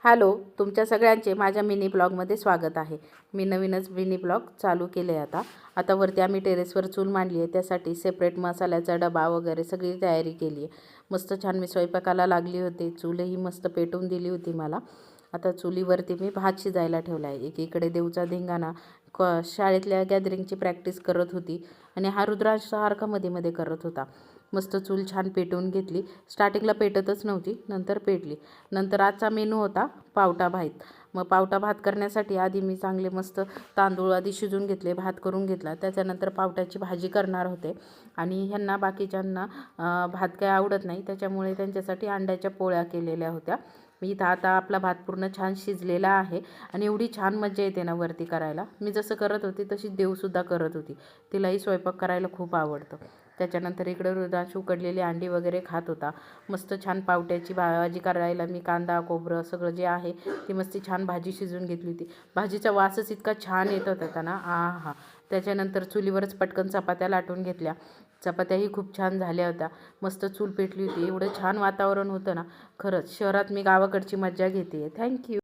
Hello, तुमच्या सगळ्यांचे माझ्या मिनी ब्लॉगमध्ये स्वागत आहे। मी नवीनच मिनी ब्लॉग चालू केले आता वरती आम्ही टेरेसवर चूल मांडली आहे। त्यासाठी सेपरेट मसाल्याचा डबा वगैरे सगळी तयारी केली आहे। मस्त छान मी स्वयंपाकाला लागली होती। चूलही मस्त पेटवून दिली होती मला। आता चुलीवरती मी भात शिजायला ठेवला आहे। एकीकडे देवचा धिंगाणा शाळेतल्या गॅदरिंगची प्रॅक्टिस करत होती आणि हा रुद्रांश सारखा मध्ये मध्ये करत होता। मस्त चूल छान पेटवून घेतली। स्टार्टिंगला पेटतच नव्हती, नंतर पेटली। नंतर आजचा मेनू होता पावटा भात। मग पावटा भात करण्यासाठी आधी मी चांगले मस्त तांदूळ आधी शिजून घेतले, भात करून घेतला। त्याच्यानंतर पावट्याची भाजी करणार होते आणि ह्यांना बाकीच्यांना भात काय आवडत नाही, त्याच्यामुळे त्यांच्यासाठी अंड्याच्या पोळ्या केलेल्या होत्या। मी इथं आता आपला भात पूर्ण छान शिजलेला आहे आणि एवढी छान मजा येते ना वरती करायला। मी जसं करत होती तशी देवसुद्धा करत होती। तिलाही स्वयंपाक करायला खूप आवडतं। त्याच्यानंतर इकडे रुद्रांश उकडलेली अंडी वगैरे खात होता। मस्त छान पावट्याची भाजी करायला मी कांदा खोबरं सगळं जे आहे ती मस्त छान भाजी शिजवून घेतली होती। भाजीचा वासच इतका छान येत होता ना, आहा। त्याच्यानंतर चुलीवरच पटकन चपात्या लाटून घेतल्या। चपात्याही खूप छान झाल्या होत्या। मस्त चूल पेटली होती। एवढं छान वातावरण होतं ना, खरंच शहरात मी गावाकडची मजा घेते। थँक्यू।